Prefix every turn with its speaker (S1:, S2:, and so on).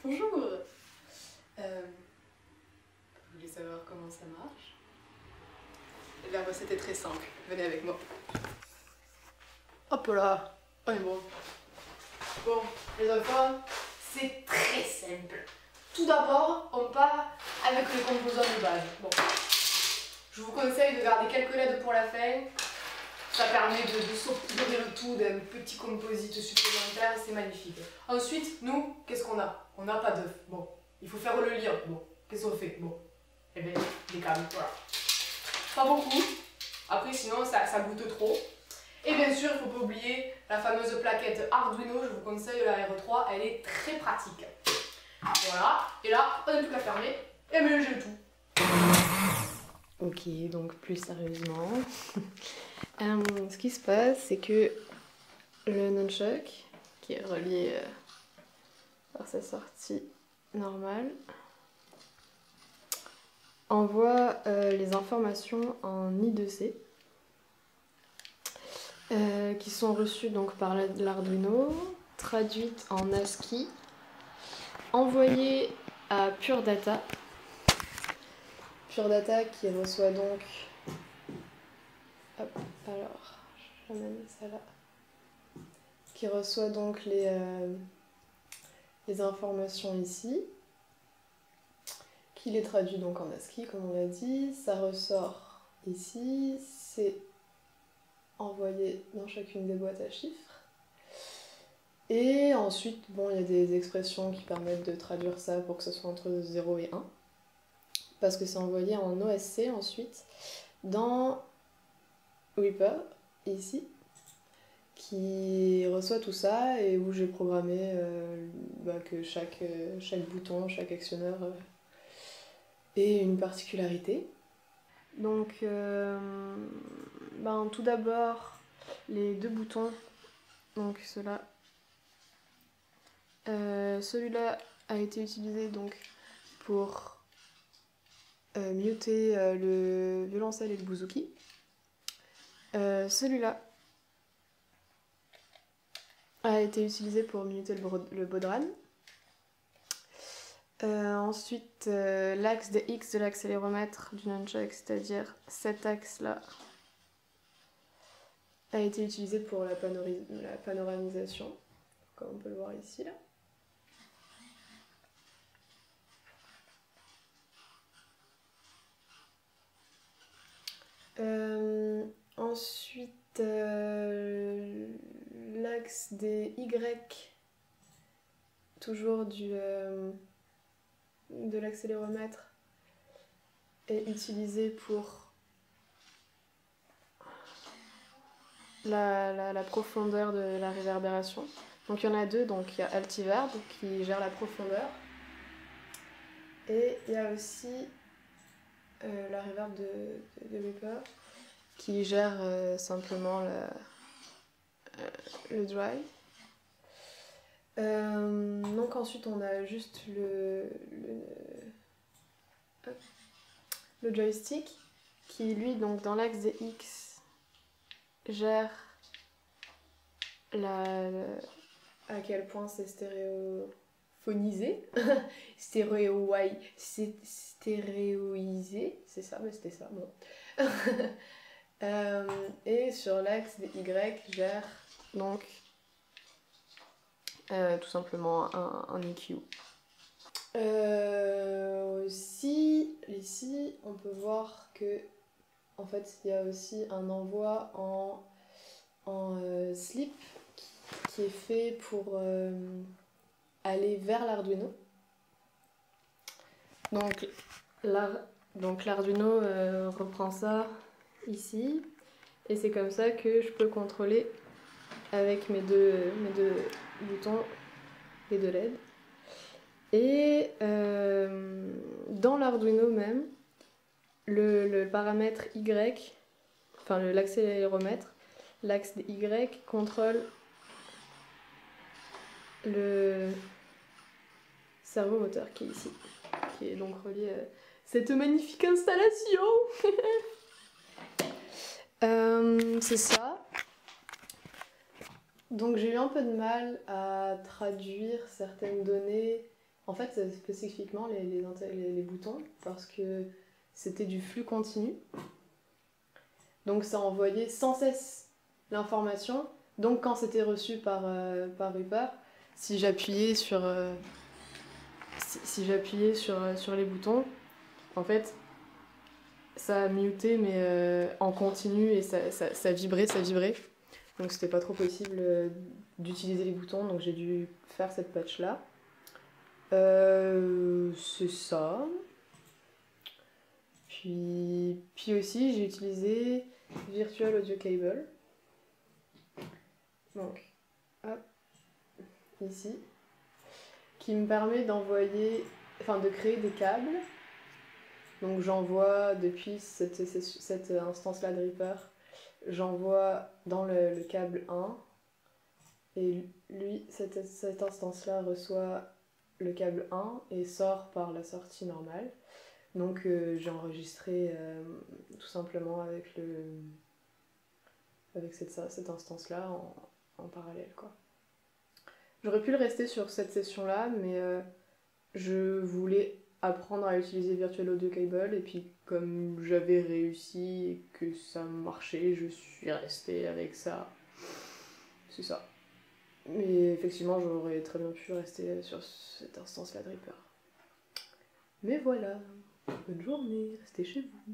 S1: Bonjour. Vous voulez savoir comment ça marche? La recette est très simple, venez avec moi. Hop là, on est bon. Bon, les enfants, c'est très simple. Tout d'abord, on part avec les composants de base. Bon, je vous conseille de garder quelques LED pour la fin. Ça permet de saupoudrer le tout d'un petit composite supplémentaire, c'est magnifique. Ensuite, nous, qu'est-ce qu'on a? On n'a pas d'œuf. Bon, il faut faire le lien. Bon, qu'est-ce qu'on fait? Bon, eh bien, des câbles, voilà. Pas beaucoup. Après, sinon, ça goûte trop. Et bien sûr, il ne faut pas oublier la fameuse plaquette Arduino. Je vous conseille la R3, elle est très pratique. Voilà, et là, on a plus qu'à fermer et mélanger le tout.
S2: Ok, donc plus sérieusement, ce qui se passe, c'est que le nunchuck, qui est relié par sa sortie normale, envoie les informations en I2C, qui sont reçues donc par l'Arduino, traduites en ASCII, envoyées à Pure Data. Pure Data qui reçoit donc... Hop, alors, j'amène ça là. Qui reçoit donc les informations ici. Qui les traduit donc en ASCII, comme on l'a dit. Ça ressort ici. C'est envoyé dans chacune des boîtes à chiffres. Et ensuite, bon, il y a des expressions qui permettent de traduire ça pour que ce soit entre 0 et 1. Parce que c'est envoyé en OSC ensuite dans Reaper, ici, qui reçoit tout ça et où j'ai programmé que chaque bouton, chaque actionneur ait une particularité. Donc, tout d'abord, les deux boutons, donc ceux-là, celui-là a été utilisé donc pour muter le violoncelle et le bouzouki. Celui-là a été utilisé pour muter le bodhrán. Ensuite, l'axe de X de l'accéléromètre du nunchuck, c'est-à-dire cet axe-là, a été utilisé pour la panoramisation, comme on peut le voir ici, là. Ensuite, l'axe des Y, toujours de l'accéléromètre, est utilisé pour la profondeur de la réverbération. Donc il y en a deux, donc il y a Altiverb qui gère la profondeur, et il y a aussi la reverb de Reaper qui gère simplement le drive. Donc ensuite on a juste le joystick qui lui donc dans l'axe des X gère à quel point c'est stéréophonisé, stéréoisé, c'est ça, mais c'était ça, bon. Et sur l'axe des Y gère donc tout simplement un EQ. Aussi, ici, on peut voir que en fait, il y a aussi un envoi en slip qui est fait pour aller vers l'Arduino. Donc l'Arduino reprend ça ici, et c'est comme ça que je peux contrôler avec mes deux boutons les deux LED. Et dans l'Arduino même, le paramètre Y, enfin l'accéléromètre, l'axe des Y contrôle le cerveau moteur qui est ici, qui est donc relié à cette magnifique installation. C'est ça. Donc j'ai eu un peu de mal à traduire certaines données En fait, c'est spécifiquement les boutons, parce que c'était du flux continu. Donc ça envoyait sans cesse l'information. Donc quand c'était reçu par Reaper, si j'appuyais sur sur les boutons, en fait, ça a muté, mais en continu, et ça vibrait, ça vibrait. Donc c'était pas trop possible d'utiliser les boutons, donc j'ai dû faire cette patch là. C'est ça. Puis aussi j'ai utilisé Virtual Audio Cable. Donc, hop, ici, qui me permet d'envoyer, enfin de créer des câbles. Donc j'envoie depuis cette instance-là de Reaper, j'envoie dans le câble 1, et lui, cette instance-là reçoit le câble 1 et sort par la sortie normale. Donc j'ai enregistré tout simplement avec cette instance-là en parallèle, quoi. J'aurais pu le rester sur cette session-là, mais je voulais apprendre à utiliser Virtual Audio Cable, et puis comme j'avais réussi et que ça marchait, je suis restée avec ça. C'est ça. Mais effectivement, j'aurais très bien pu rester sur cette instance-là de Reaper. Mais voilà, bonne journée, restez chez vous.